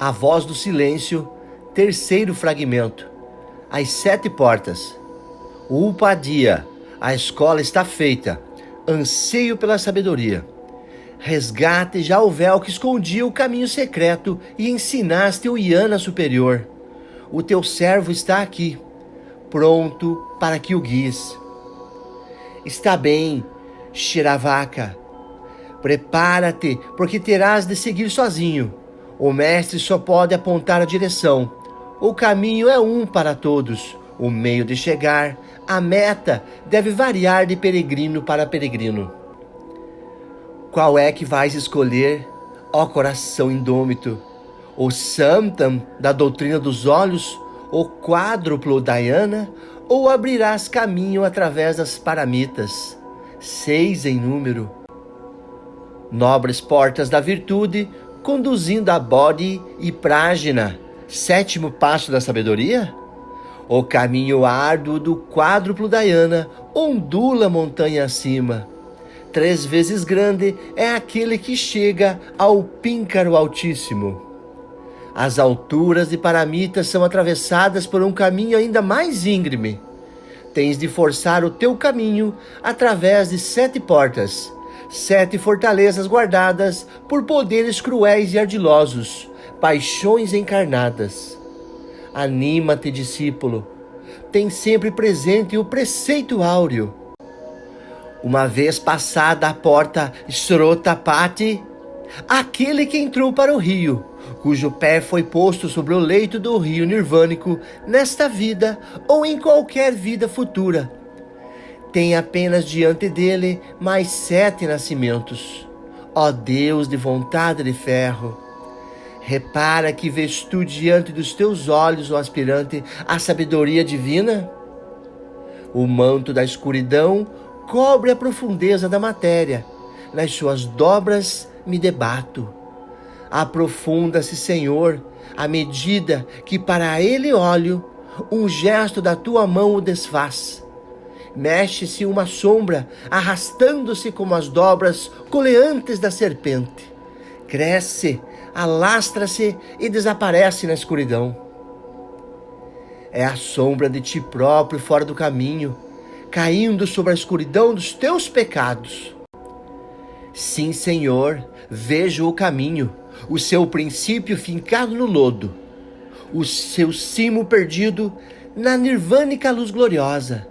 A voz do silêncio, terceiro fragmento. As 7 portas. Upadia, a escola está feita. Anseio pela sabedoria. Resgate já o véu que escondia o caminho secreto e ensinaste o Yana superior. O teu servo está aqui, pronto para que o guies. Está bem, Shiravaka. Prepara-te, porque terás de seguir sozinho. O mestre só pode apontar a direção. O caminho é um para todos. O meio de chegar, a meta, deve variar de peregrino para peregrino. Qual é que vais escolher, ó coração indômito? O Samtam da doutrina dos olhos, o quádruplo Dhyana, ou abrirás caminho através das paramitas, 6 em número? Nobres portas da virtude, conduzindo a Bodhi e Prajna, 7º passo da sabedoria? O caminho árduo do quádruplo Dhyana ondula montanha acima. 3 vezes grande é aquele que chega ao píncaro altíssimo. As alturas de paramitas são atravessadas por um caminho ainda mais íngreme. Tens de forçar o teu caminho através de 7 portas, 7 fortalezas guardadas por poderes cruéis e ardilosos, paixões encarnadas. Anima-te, discípulo. Tem sempre presente o preceito áureo. Uma vez passada a porta Srotapati, aquele que entrou para o rio, cujo pé foi posto sobre o leito do rio nirvânico nesta vida ou em qualquer vida futura, tem apenas diante dele mais 7 nascimentos. Ó Deus de vontade de ferro, repara que vês tu diante dos teus olhos, ó aspirante, a sabedoria divina? O manto da escuridão cobre a profundeza da matéria. Nas suas dobras me debato. Aprofunda-se, Senhor, à medida que para ele olho, um gesto da tua mão o desfaz. Mexe-se uma sombra, arrastando-se como as dobras coleantes da serpente. Cresce, alastra-se e desaparece na escuridão. É a sombra de ti próprio fora do caminho, caindo sobre a escuridão dos teus pecados. Sim, Senhor, vejo o caminho, o seu princípio fincado no lodo, o seu cimo perdido na nirvânica luz gloriosa.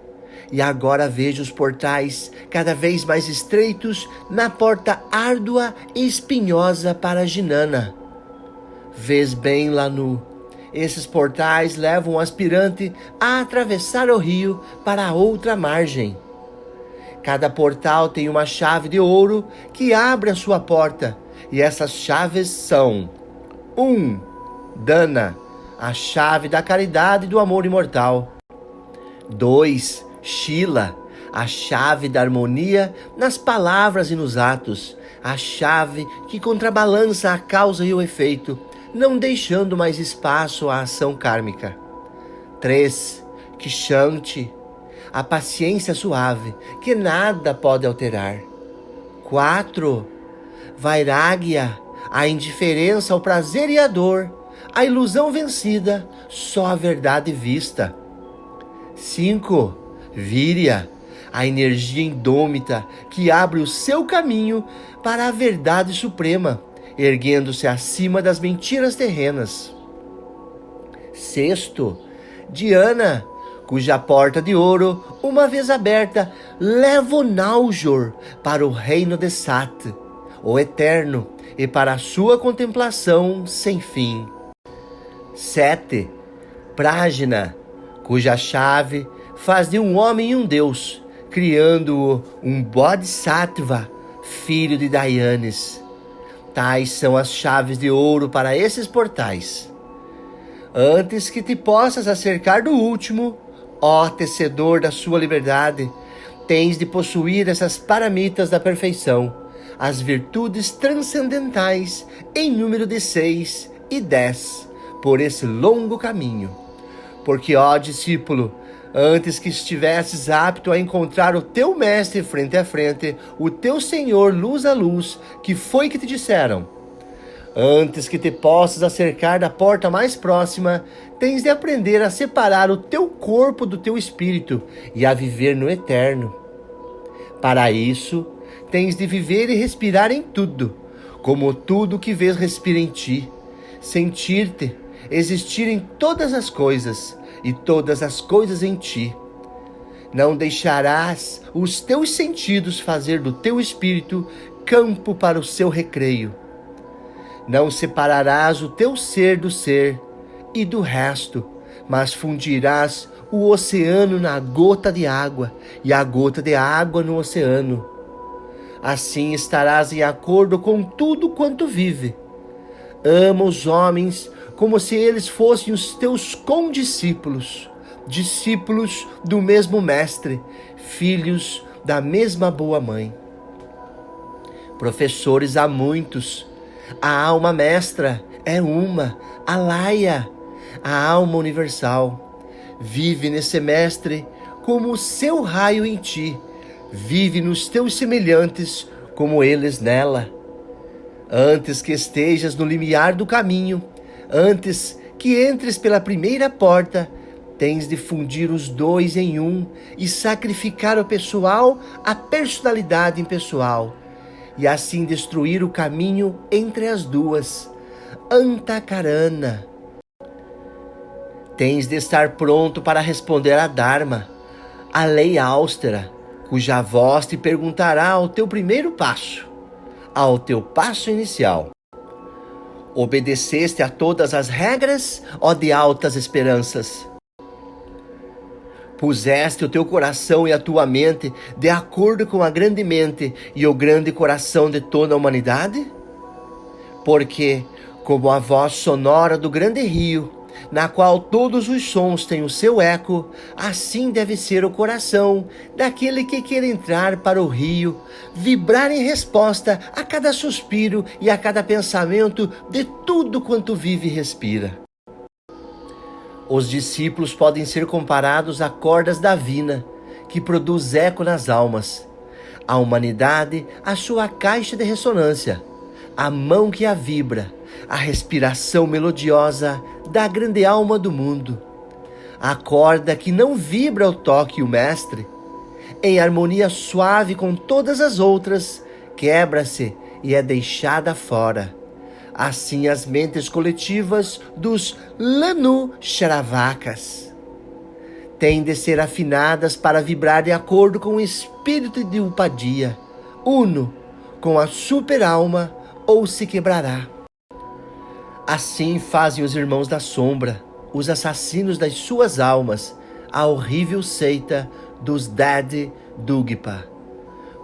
E agora vejo os portais cada vez mais estreitos na porta árdua e espinhosa para Jnana. Vês bem, Lanu, esses portais levam o aspirante a atravessar o rio para a outra margem. Cada portal tem uma chave de ouro que abre a sua porta, e essas chaves são: 1. Dana, a chave da caridade e do amor imortal. 2. Shila, a chave da harmonia nas palavras e nos atos, a chave que contrabalança a causa e o efeito, não deixando mais espaço à ação kármica. 3. Kshanti, a paciência suave, que nada pode alterar. 4. Vairagya, a indiferença ao prazer e à dor, a ilusão vencida, só a verdade vista. 5. Virya, a energia indômita que abre o seu caminho para a verdade suprema, erguendo-se acima das mentiras terrenas. 6. Dhyana, cuja porta de ouro, uma vez aberta, leva o Naujor para o reino de Sat, o eterno, e para a sua contemplação sem fim. 7. Prajna, cuja chave faz de um homem um deus, criando-o um Bodhisattva, filho de Dayanes. Tais são as chaves de ouro para esses portais. Antes que te possas acercar do último, ó tecedor da sua liberdade, tens de possuir essas paramitas da perfeição, as virtudes transcendentais em número de 6 e 10, por esse longo caminho. Porque, ó discípulo, antes que estivesses apto a encontrar o teu mestre frente a frente, o teu Senhor luz a luz, que foi que te disseram: Antes que te possas acercar da porta mais próxima, tens de aprender a separar o teu corpo do teu espírito e a viver no eterno. Para isso, tens de viver e respirar em tudo, como tudo que vês respira em ti, sentir-te, existir em todas as coisas e todas as coisas em ti. Não deixarás os teus sentidos fazer do teu espírito campo para o seu recreio. Não separarás o teu ser do ser e do resto, mas fundirás o oceano na gota de água e a gota de água no oceano. Assim estarás em acordo com tudo quanto vive. Ama os homens como se eles fossem os teus condiscípulos, discípulos do mesmo mestre, filhos da mesma boa mãe. Professores há muitos, a alma mestra é uma, Alaya, a alma universal. Vive nesse mestre como o seu raio em ti, vive nos teus semelhantes como eles nela. Antes que estejas no limiar do caminho, antes que entres pela primeira porta, tens de fundir os dois em um e sacrificar o pessoal à personalidade impessoal, e assim destruir o caminho entre as duas. Antakarana. Tens de estar pronto para responder a Dharma, a lei austera, cuja voz te perguntará ao teu primeiro passo, ao teu passo inicial. Obedeceste a todas as regras, ó de altas esperanças? Puseste o teu coração e a tua mente de acordo com a grande mente e o grande coração de toda a humanidade? Porque, como a voz sonora do grande rio, na qual todos os sons têm o seu eco, assim deve ser o coração daquele que quer entrar para o rio, vibrar em resposta a cada suspiro e a cada pensamento de tudo quanto vive e respira. Os discípulos podem ser comparados a cordas da vina, que produz eco nas almas. A humanidade, a sua caixa de ressonância, a mão que a vibra, a respiração melodiosa da grande alma do mundo. A corda que não vibra ao toque o mestre, em harmonia suave com todas as outras, quebra-se e é deixada fora. Assim as mentes coletivas dos Lanu Charavakas têm de ser afinadas para vibrar de acordo com o espírito de Upadia, uno com a super-alma, ou se quebrará. Assim fazem os irmãos da sombra, os assassinos das suas almas, a horrível seita dos Dadi Dugpa.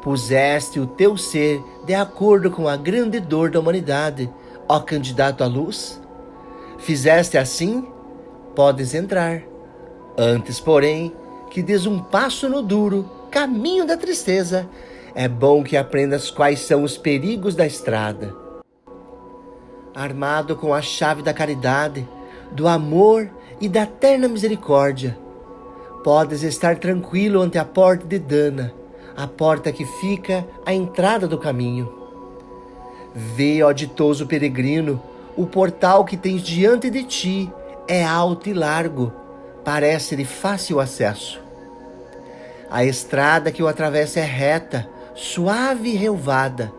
Puseste o teu ser de acordo com a grande dor da humanidade, ó candidato à luz? Fizeste assim? Podes entrar. Antes, porém, que des um passo no duro caminho da tristeza, é bom que aprendas quais são os perigos da estrada. Armado com a chave da caridade, do amor e da terna misericórdia, podes estar tranquilo ante a porta de Dana, a porta que fica à entrada do caminho. Vê, ó ditoso peregrino, o portal que tens diante de ti é alto e largo, parece de fácil acesso. A estrada que o atravessa é reta, suave e relvada.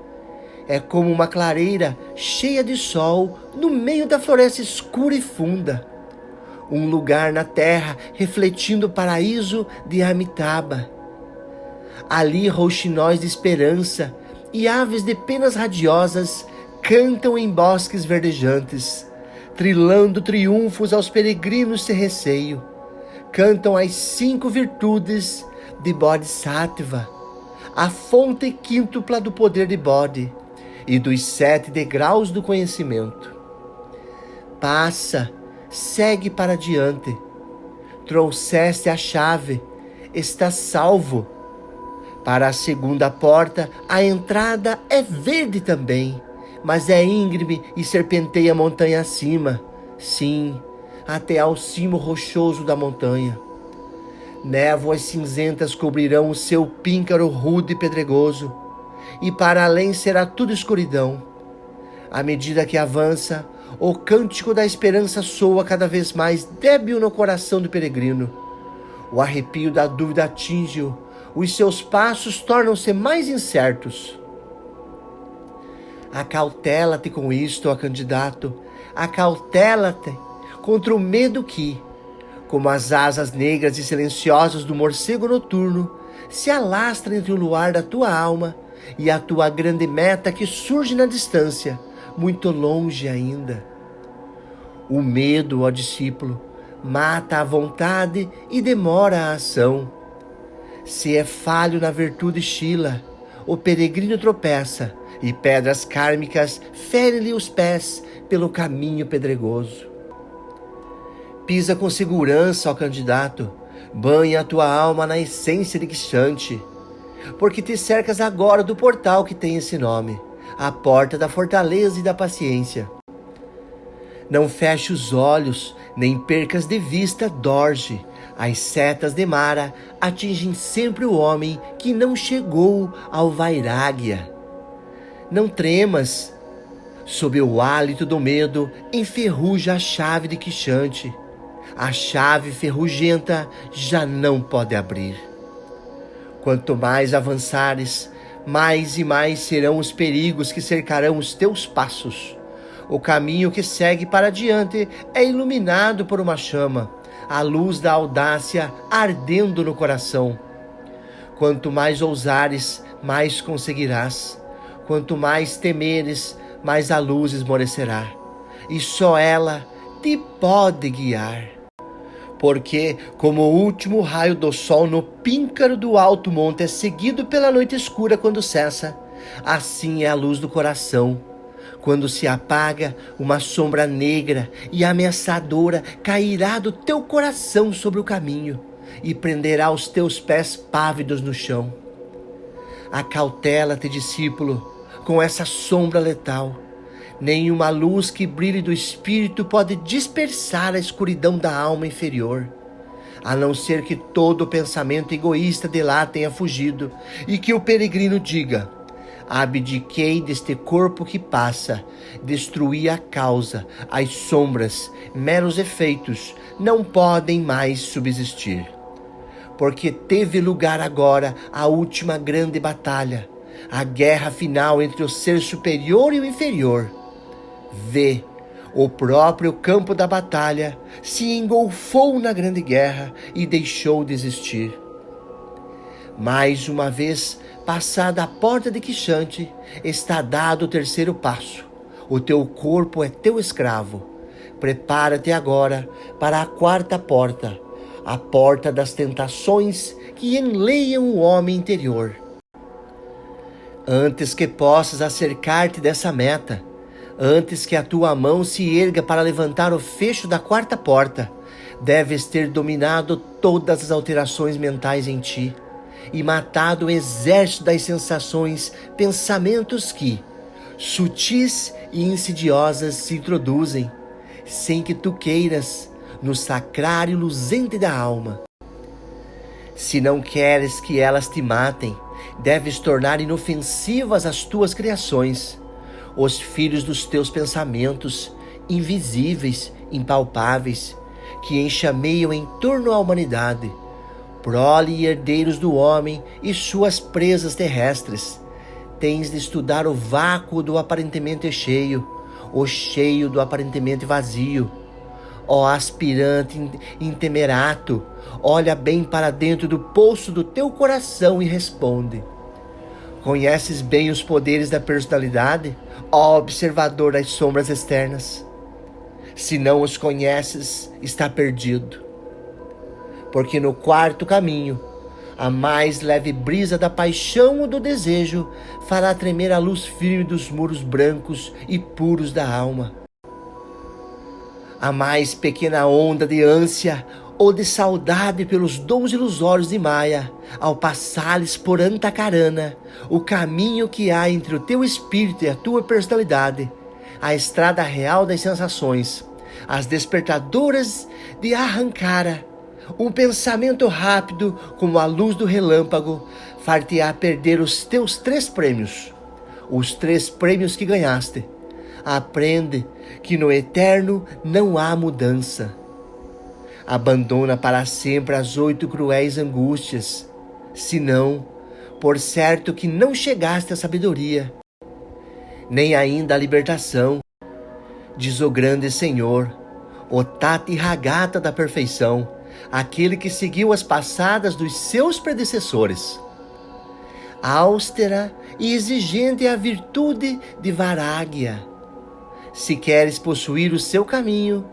É como uma clareira cheia de sol no meio da floresta escura e funda. Um lugar na terra refletindo o paraíso de Amitabha. Ali rouxinóis de esperança e aves de penas radiosas cantam em bosques verdejantes, trilando triunfos aos peregrinos sem receio. Cantam as 5 virtudes de Bodhisattva, a fonte quíntupla do poder de Bodhi e dos 7 degraus do conhecimento. Passa, segue para diante. Trouxeste a chave, está salvo. Para a segunda porta, a entrada é verde também, mas é íngreme e serpenteia a montanha acima. Sim, até ao cimo rochoso da montanha. Névoas cinzentas cobrirão o seu píncaro rude e pedregoso, e para além será tudo escuridão. À medida que avança, o cântico da esperança soa cada vez mais débil no coração do peregrino. O arrepio da dúvida atinge-o, os seus passos tornam-se mais incertos. Acautela-te com isto, ó candidato, acautela-te contra o medo que, como as asas negras e silenciosas do morcego noturno, se alastra entre o luar da tua alma e a tua grande meta que surge na distância, muito longe ainda. O medo, ó discípulo, mata a vontade e demora a ação. Se é falho na virtude chila, o peregrino tropeça e pedras kármicas ferem-lhe os pés pelo caminho pedregoso. Pisa com segurança, ó candidato, banha a tua alma na essência de Kshanti, porque te cercas agora do portal que tem esse nome, a porta da fortaleza e da paciência. Não feche os olhos, nem percas de vista Dorje. As setas de Mara atingem sempre o homem que não chegou ao Vairagya. Não tremas, sob o hálito do medo, enferruja a chave de Kshanti. A chave ferrugenta já não pode abrir. Quanto mais avançares, mais e mais serão os perigos que cercarão os teus passos. O caminho que segue para diante é iluminado por uma chama, a luz da audácia ardendo no coração. Quanto mais ousares, mais conseguirás. Quanto mais temeres, mais a luz esmorecerá. E só ela te pode guiar. Porque, como o último raio do sol no píncaro do alto monte é seguido pela noite escura quando cessa, assim é a luz do coração. Quando se apaga, uma sombra negra e ameaçadora cairá do teu coração sobre o caminho e prenderá os teus pés pávidos no chão. Acautela-te, discípulo, com essa sombra letal. Nenhuma luz que brilhe do espírito pode dispersar a escuridão da alma inferior, a não ser que todo o pensamento egoísta de lá tenha fugido e que o peregrino diga: abdiquei deste corpo que passa, destruí a causa, as sombras, meros efeitos, não podem mais subsistir. Porque teve lugar agora a última grande batalha, a guerra final entre o ser superior e o inferior. Vê, o próprio campo da batalha se engolfou na grande guerra e deixou de existir. Mais uma vez, passada a porta de Kshanti, está dado o terceiro passo. O teu corpo é teu escravo. Prepara-te agora para a quarta porta, a porta das tentações que enleiam o homem interior. Antes que possas acercar-te dessa meta, antes que a tua mão se erga para levantar o fecho da quarta porta, deves ter dominado todas as alterações mentais em ti e matado o exército das sensações, pensamentos que, sutis e insidiosas, se introduzem, sem que tu queiras, no sacrário luzente da alma. Se não queres que elas te matem, deves tornar inofensivas as tuas criações, os filhos dos teus pensamentos, invisíveis, impalpáveis, que enxameiam em torno à humanidade, prole e herdeiros do homem e suas presas terrestres. Tens de estudar o vácuo do aparentemente cheio, o cheio do aparentemente vazio. Ó aspirante intemerato, olha bem para dentro do poço do teu coração e responde: conheces bem os poderes da personalidade, ó observador das sombras externas? Se não os conheces, está perdido. Porque no quarto caminho, a mais leve brisa da paixão ou do desejo fará tremer a luz firme dos muros brancos e puros da alma. A mais pequena onda de ânsia ou de saudade pelos dons ilusórios de Maya, ao passares por Antakarana, o caminho que há entre o teu espírito e a tua personalidade, a estrada real das sensações, as despertadoras de Ahankara, um pensamento rápido como a luz do relâmpago, far-te-á perder os teus 3 prêmios, os 3 prêmios que ganhaste, Aprende que no eterno não há mudança. Abandona para sempre as 8 cruéis angústias, senão, por certo que não chegaste à sabedoria, nem ainda à libertação. Diz o grande Senhor, o Tati Ragata da perfeição, aquele que seguiu as passadas dos seus predecessores. Austera e exigente é a virtude de Vairagya. Se queres possuir o seu caminho,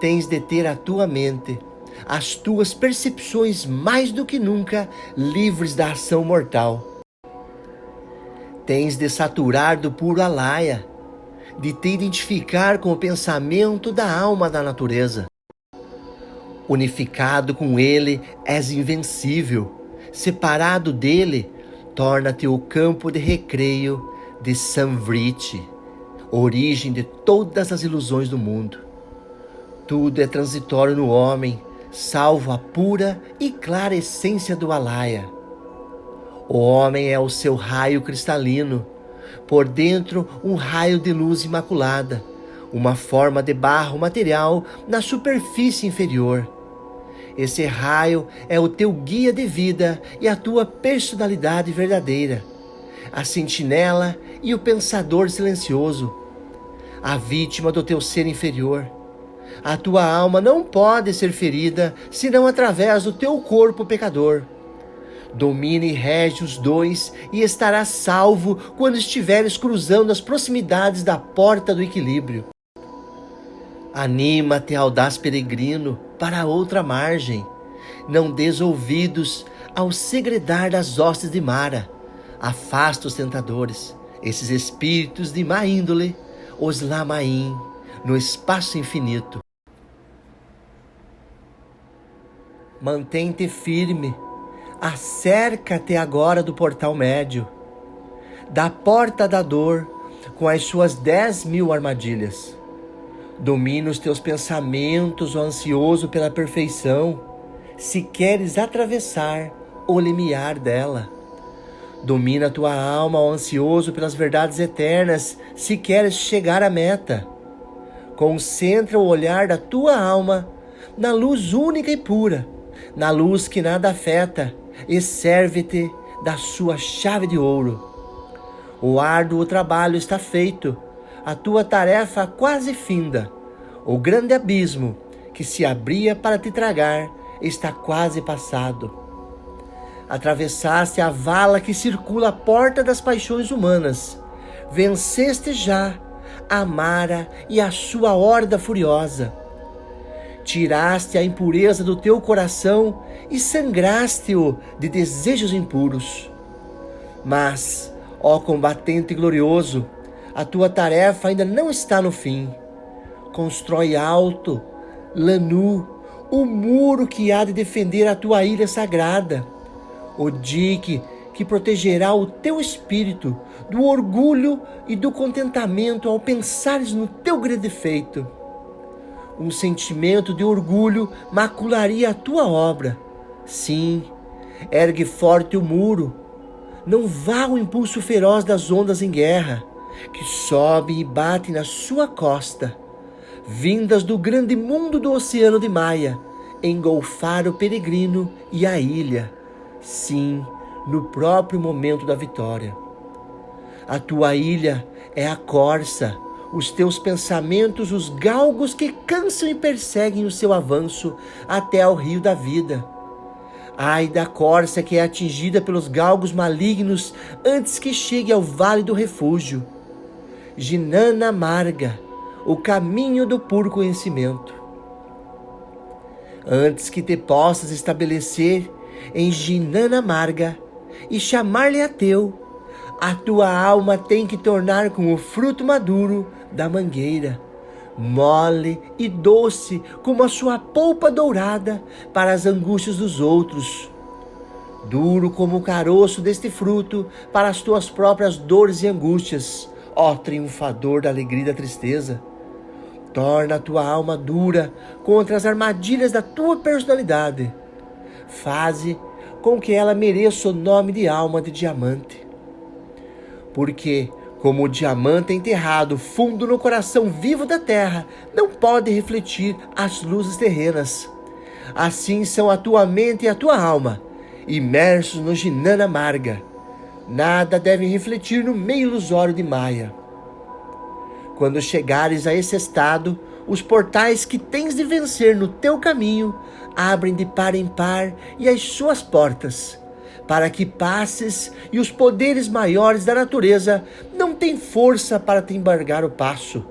tens de ter a tua mente, as tuas percepções mais do que nunca livres da ação mortal. Tens de saturar do puro alaya, de te identificar com o pensamento da alma da natureza. Unificado com ele, és invencível. Separado dele, torna-te o campo de recreio de Samvriti, origem de todas as ilusões do mundo. Tudo é transitório no homem, salvo a pura e clara essência do alaya. O homem é o seu raio cristalino, por dentro um raio de luz imaculada, uma forma de barro material na superfície inferior. Esse raio é o teu guia de vida e a tua personalidade verdadeira, a sentinela e o pensador silencioso, a vítima do teu ser inferior. A tua alma não pode ser ferida senão através do teu corpo pecador. Domina e rege os dois e estarás salvo quando estiveres cruzando as proximidades da porta do equilíbrio. Anima-te, audaz peregrino, para a outra margem. Não dês ouvidos ao segredar das hostes de Mara. Afasta os tentadores, esses espíritos de má índole, os Lamaim, no espaço infinito. Mantém-te firme. Acerca-te agora do portal médio, da porta da dor, com as suas 10.000 armadilhas. Domina os teus pensamentos, ó ansioso pela perfeição, se queres atravessar o limiar dela. Domina a tua alma, ó ansioso pelas verdades eternas, se queres chegar à meta. Concentra o olhar da tua alma na luz única e pura, na luz que nada afeta, e serve-te da sua chave de ouro. O árduo trabalho está feito, a tua tarefa quase finda. O grande abismo que se abria para te tragar está quase passado. Atravessaste a vala que circula a porta das paixões humanas. Venceste já a Mara e a sua horda furiosa. Tiraste a impureza do teu coração e sangraste-o de desejos impuros. Mas, ó combatente glorioso, a tua tarefa ainda não está no fim. Constrói alto, Lanu, o muro que há de defender a tua ilha sagrada, o dique que protegerá o teu espírito do orgulho e do contentamento ao pensares no teu grande feito. Um sentimento de orgulho macularia a tua obra. Sim, ergue forte o muro. Não vá o impulso feroz das ondas em guerra, que sobe e bate na sua costa, vindas do grande mundo do oceano de Maia, engolfar o peregrino e a ilha. Sim, no próprio momento da vitória. A tua ilha é a corça, os teus pensamentos, os galgos que cansam e perseguem o seu avanço até ao rio da vida. Ai da corça que é atingida pelos galgos malignos antes que chegue ao vale do refúgio. Jnana amarga, o caminho do puro conhecimento. Antes que te possas estabelecer em Jnana amarga e chamar-lhe a teu, a tua alma tem que tornar com o fruto maduro da mangueira, mole e doce como a sua polpa dourada para as angústias dos outros, duro como o caroço deste fruto para as tuas próprias dores e angústias, ó triunfador da alegria e da tristeza. Torna a tua alma dura contra as armadilhas da tua personalidade. Faze com que ela mereça o nome de alma de diamante. Porque Como o diamante enterrado fundo no coração vivo da terra não pode refletir as luzes terrenas. Assim são a tua mente e a tua alma, imersos no Jnana Marga. Nada devem refletir no meio ilusório de Maya. Quando chegares a esse estado, os portais que tens de vencer no teu caminho abrem de par em par e as suas portas, para que passes, e os poderes maiores da natureza não têm força para te embargar o passo.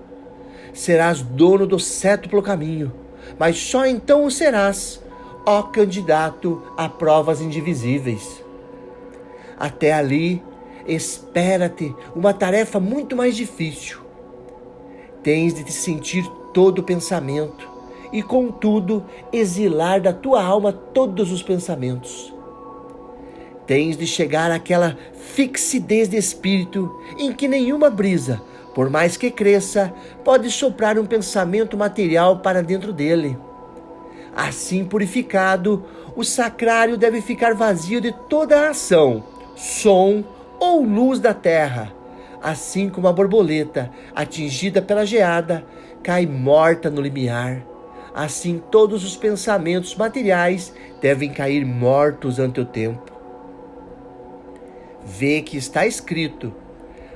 Serás dono do sétuplo caminho, mas só então o serás, ó candidato a provas indivisíveis. Até ali, espera-te uma tarefa muito mais difícil. Tens de te sentir todo o pensamento e, contudo, exilar da tua alma todos os pensamentos. Tens de chegar àquela fixidez de espírito em que nenhuma brisa, por mais que cresça, pode soprar um pensamento material para dentro dele. Assim purificado, o sacrário deve ficar vazio de toda a ação, som ou luz da terra, assim como a borboleta, atingida pela geada, cai morta no limiar. Assim todos os pensamentos materiais devem cair mortos ante o tempo. Vê que está escrito: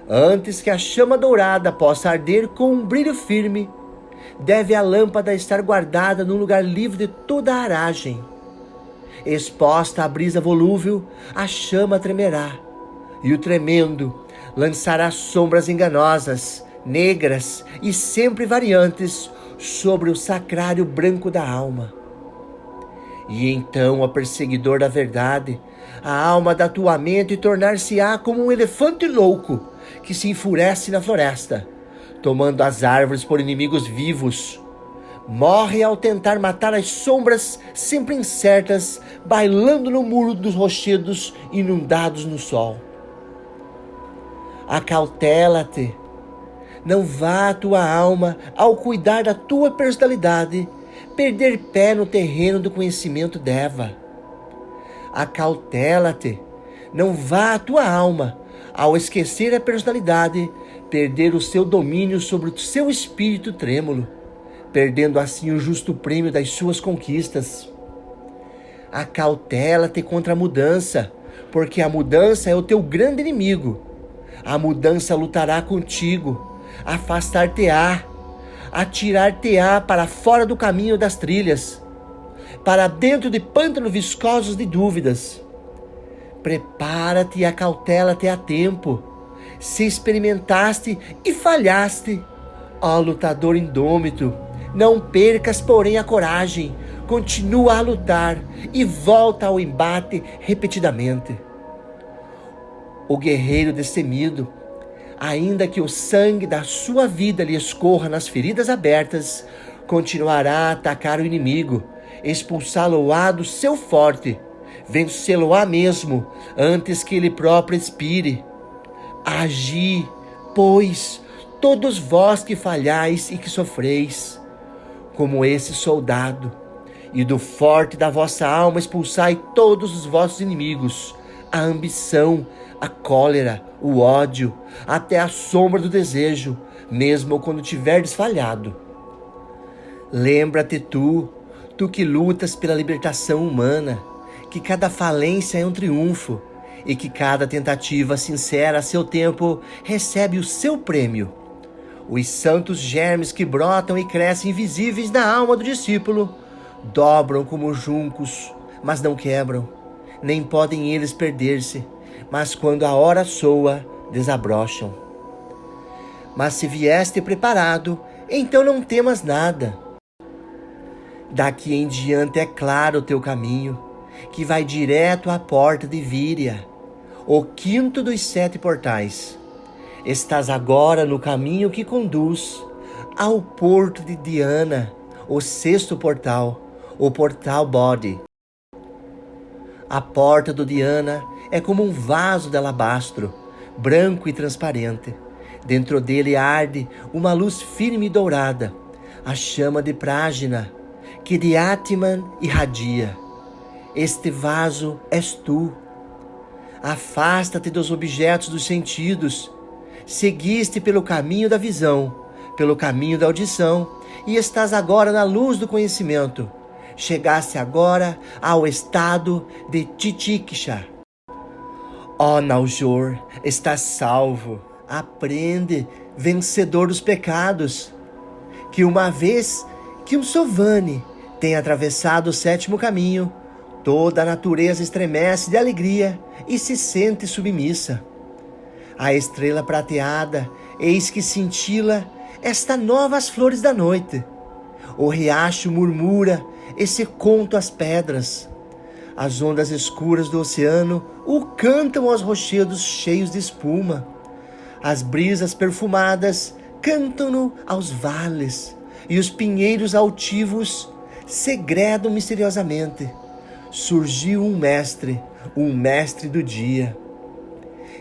antes que a chama dourada possa arder com um brilho firme, deve a lâmpada estar guardada num lugar livre de toda a aragem. Exposta à brisa volúvel, a chama tremerá, e o tremendo lançará sombras enganosas, negras e sempre variantes sobre o sacrário branco da alma. E então, ó perseguidor da verdade, a alma da tua mente tornar-se-á como um elefante louco que se enfurece na floresta, tomando as árvores por inimigos vivos. Morre ao tentar matar as sombras sempre incertas, bailando no muro dos rochedos inundados no sol. Acautela-te, não vá a tua alma, ao cuidar da tua personalidade, perder pé no terreno do conhecimento Deva. Acautela-te, não vá a tua alma, ao esquecer a personalidade, perder o seu domínio sobre o seu espírito trêmulo, perdendo assim o justo prêmio das suas conquistas. Acautela-te contra a mudança, porque a mudança é o teu grande inimigo. A mudança lutará contigo, afastar-te-á, atirar-te-á para fora do caminho das trilhas, para dentro de pântanos viscosos de dúvidas. Prepara-te e acautela-te a tempo. Se experimentaste e falhaste, ó lutador indômito, não percas, porém, a coragem. Continua a lutar e volta ao embate repetidamente. O guerreiro destemido, ainda que o sangue da sua vida lhe escorra nas feridas abertas, continuará a atacar o inimigo, expulsá-lo-á do seu forte, vencê-lo-á mesmo, antes que ele próprio expire. Agi, pois, todos vós que falhais e que sofreis, como esse soldado, e do forte da vossa alma expulsai todos os vossos inimigos, a ambição, a cólera, o ódio, até a sombra do desejo, mesmo quando tiverdes falhado. Lembra-te tu que lutas pela libertação humana, que cada falência é um triunfo, e que cada tentativa sincera a seu tempo recebe o seu prêmio. Os santos germes que brotam e crescem invisíveis na alma do discípulo dobram como juncos, mas não quebram, nem podem eles perder-se, mas quando a hora soa, desabrocham. Mas se vieste preparado, então não temas nada. Daqui em diante é claro o teu caminho, que vai direto à porta de Víria, o quinto dos 7 portais. Estás agora no caminho que conduz ao porto de Dhyana, o 6º portal, o portal Bodhi. A porta do Dhyana é como um vaso de alabastro, branco e transparente. Dentro dele arde uma luz firme e dourada, a chama de Prajna, que de Atman irradia. Este vaso és tu. Afasta-te dos objetos dos sentidos, Seguiste pelo caminho da visão, pelo caminho da audição, e estás agora na luz do conhecimento. Chegaste agora ao estado de Titiksha. Ó Naujor, estás salvo. Aprende, vencedor dos pecados, que uma vez que um Sovane tem atravessado o sétimo caminho, toda a natureza estremece de alegria e se sente submissa. A estrela prateada, eis que cintila esta novas flores da noite. O riacho murmura esse conto às pedras. As ondas escuras do oceano o cantam aos rochedos cheios de espuma. As brisas perfumadas cantam-no aos vales, e os pinheiros altivos segredam misteriosamente. Surgiu um mestre do dia.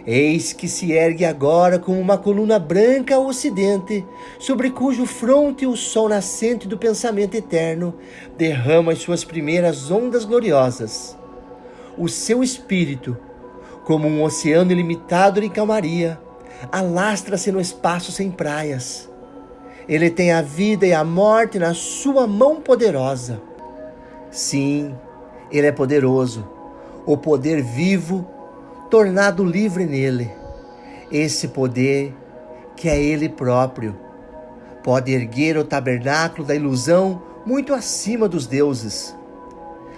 Eis que se ergue agora como uma coluna branca ao ocidente, sobre cujo fronte o sol nascente do pensamento eterno derrama as suas primeiras ondas gloriosas. O seu espírito, como um oceano ilimitado de calmaria, alastra-se no espaço sem praias. Ele tem a vida e a morte na sua mão poderosa. Sim, ele é poderoso, o poder vivo, tornado livre nele. Esse poder, que é ele próprio, pode erguer o tabernáculo da ilusão muito acima dos deuses,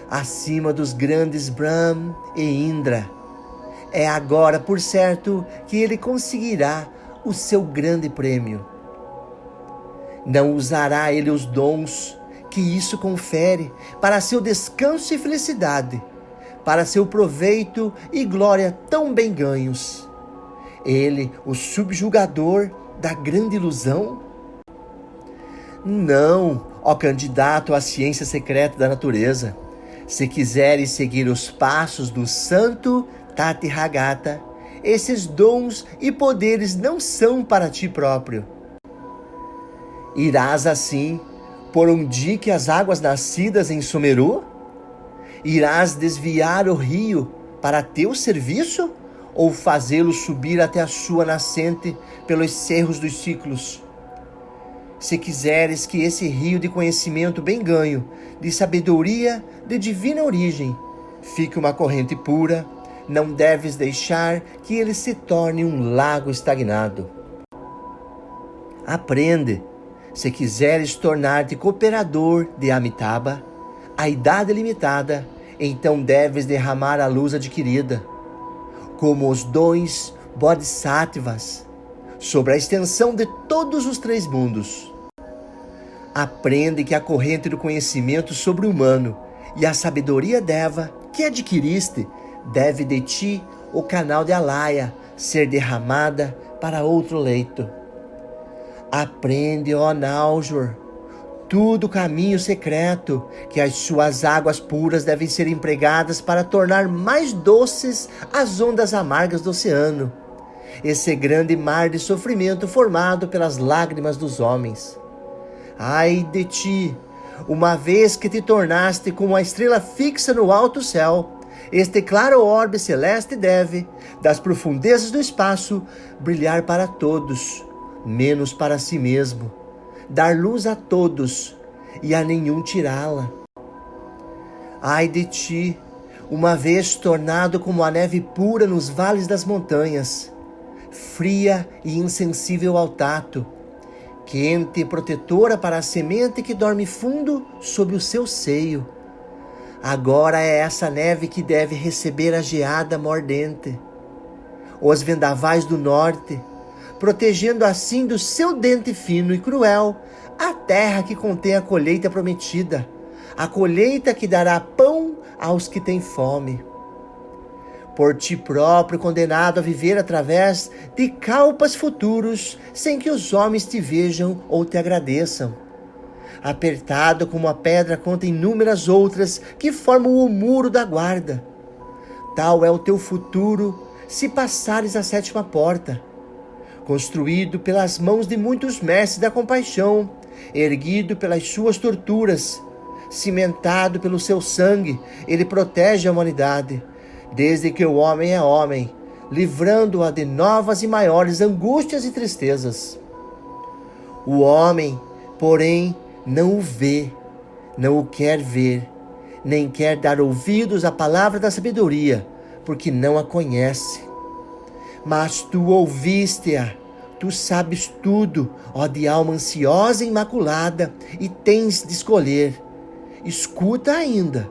acima dos grandes Brahm e Indra. É agora, por certo, que ele conseguirá o seu grande prêmio. Não usará ele os dons que isso confere para seu descanso e felicidade, para seu proveito e glória tão bem ganhos. Ele, o subjugador da grande ilusão? Não, ó candidato à ciência secreta da natureza. Se quiseres seguir os passos do santo Tathagata, esses dons e poderes não são para ti próprio. Irás assim por um dique as águas nascidas em Sumeru? Irás desviar o rio para teu serviço? Ou fazê-lo subir até a sua nascente pelos cerros dos ciclos? Se quiseres que esse rio de conhecimento bem ganho, de sabedoria de divina origem, fique uma corrente pura, não deves deixar que ele se torne um lago estagnado. Aprende, se quiseres tornar-te cooperador de Amitabha, a idade limitada, então deves derramar a luz adquirida, como os dons Bodhisattvas, sobre a extensão de todos os 3 mundos. Aprende que a corrente do conhecimento sobre-humano e a sabedoria Deva que adquiriste deve de ti o canal de Alaya ser derramada para outro leito. Aprende, ó Naujor, tudo caminho secreto, que as suas águas puras devem ser empregadas para tornar mais doces as ondas amargas do oceano, esse grande mar de sofrimento formado pelas lágrimas dos homens. Ai de ti, uma vez que te tornaste como a estrela fixa no alto céu, este claro orbe celeste deve, das profundezas do espaço, brilhar para todos, menos para si mesmo, dar luz a todos e a nenhum tirá-la. Ai de ti, uma vez tornado como a neve pura nos vales das montanhas, fria e insensível ao tato, quente e protetora para a semente que dorme fundo sob o seu seio. Agora é essa neve que deve receber a geada mordente, os vendavais do norte, protegendo assim do seu dente fino e cruel a terra que contém a colheita prometida, a colheita que dará pão aos que têm fome. Por ti próprio condenado a viver através de kalpas futuros, sem que os homens te vejam ou te agradeçam. Apertado como a pedra contra inúmeras outras que formam o muro da guarda. Tal é o teu futuro se passares a 7ª porta. Construído pelas mãos de muitos mestres da compaixão, erguido pelas suas torturas, cimentado pelo seu sangue, ele protege a humanidade. Desde que o homem é homem, livrando-a de novas e maiores angústias e tristezas. O homem, porém, não o vê, não o quer ver, nem quer dar ouvidos à palavra da sabedoria, porque não a conhece. Mas tu ouviste-a, tu sabes tudo, ó de alma ansiosa e imaculada, e tens de escolher. Escuta ainda.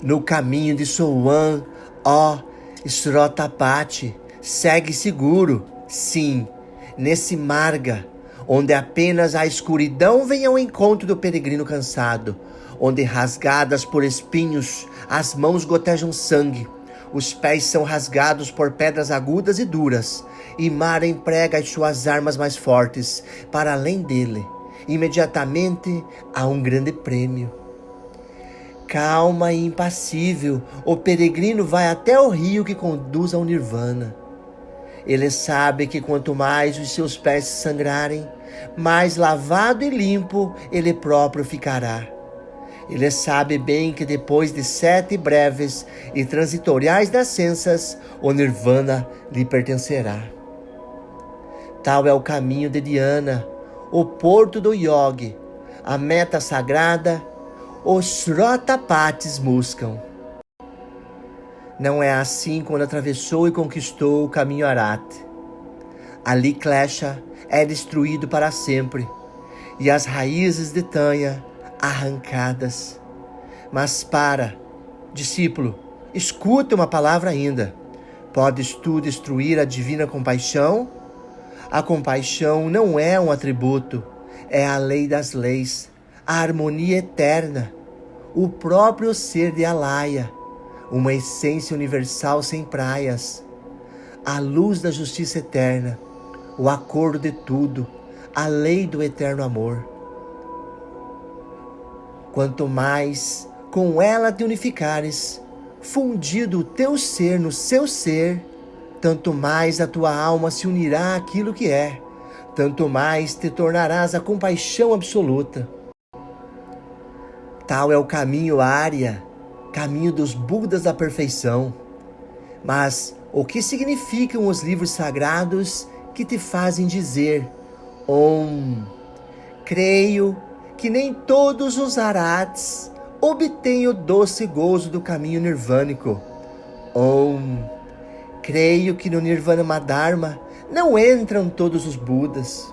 No caminho de Soan, ó Srotapati, segue seguro, sim, nesse marga, onde apenas a escuridão vem ao encontro do peregrino cansado, onde rasgadas por espinhos, as mãos gotejam sangue, os pés são rasgados por pedras agudas e duras, e Mara emprega as suas armas mais fortes, para além dele, imediatamente há um grande prêmio. Calma e impassível, o peregrino vai até o rio que conduz ao Nirvana. Ele sabe que quanto mais os seus pés se sangrarem, mais lavado e limpo ele próprio ficará. Ele sabe bem que depois de 7 breves e transitoriais nascenças, o Nirvana lhe pertencerá. Tal é o caminho de Dhyana, o porto do yogi, a meta sagrada, os Srotapatis buscam. Não é assim quando atravessou e conquistou o caminho Arhat. Ali Klesha é destruído para sempre, e as raízes de Tanya arrancadas. Mas para, discípulo, escuta uma palavra ainda. Podes tu destruir a divina compaixão? A compaixão não é um atributo, é a lei das leis, a harmonia eterna, o próprio ser de Alaya, uma essência universal sem praias, a luz da justiça eterna, o acordo de tudo, a lei do eterno amor. Quanto mais com ela te unificares, fundido o teu ser no seu ser, tanto mais a tua alma se unirá àquilo que é, tanto mais te tornarás a compaixão absoluta. Tal é o caminho Arya, caminho dos Budas da perfeição. Mas o que significam os livros sagrados que te fazem dizer Om? Creio que nem todos os Arhats obtêm o doce gozo do caminho nirvânico. Om. Creio que no Nirvana Madharma não entram todos os Budas.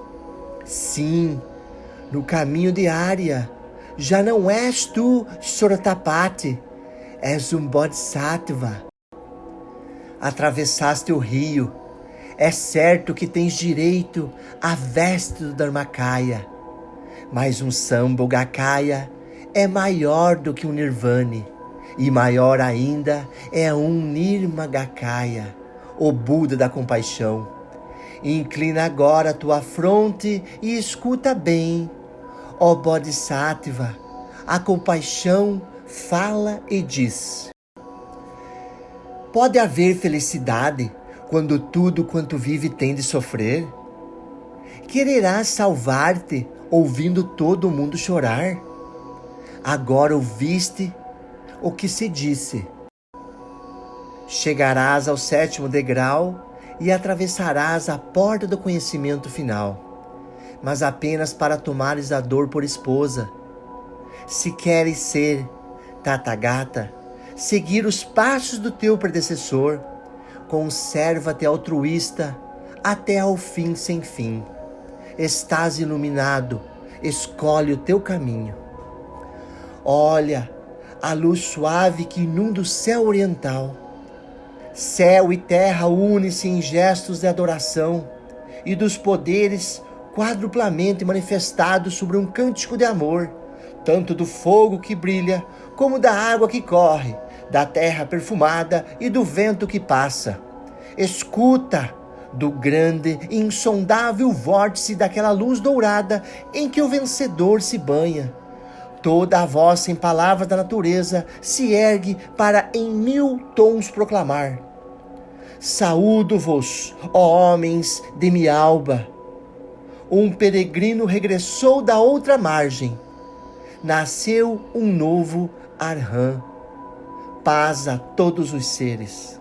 Sim, no caminho de Arya, já não és tu Srotapati, és um Bodhisattva. Atravessaste o rio, é certo que tens direito à veste do Dharmakaya, mas um Sambhogakaya é maior do que um Nirvana, e maior ainda é um Nirmagakaya, o Buda da compaixão. Inclina agora a tua fronte e escuta bem, ó Bodhisattva, a compaixão fala e diz: pode haver felicidade quando tudo quanto vive tem de sofrer? Quererás salvar-te ouvindo todo mundo chorar? Agora ouviste o que se disse. Chegarás ao 7º degrau e atravessarás a porta do conhecimento final, mas apenas para tomares a dor por esposa. Se queres ser Tathagata, seguir os passos do teu predecessor, conserva-te altruísta até ao fim sem fim. Estás iluminado, escolhe o teu caminho. Olha a luz suave que inunda o céu oriental. Céu e terra unem-se em gestos de adoração e dos poderes quadruplamente manifestados sobre um cântico de amor, tanto do fogo que brilha, como da água que corre, da terra perfumada e do vento que passa. Escuta do grande e insondável vórtice daquela luz dourada em que o vencedor se banha. Toda a voz sem palavras da natureza se ergue para em 1000 tons proclamar: saúdo-vos, ó homens de Mialba. Um peregrino regressou da outra margem. Nasceu um novo Arhan. Paz a todos os seres.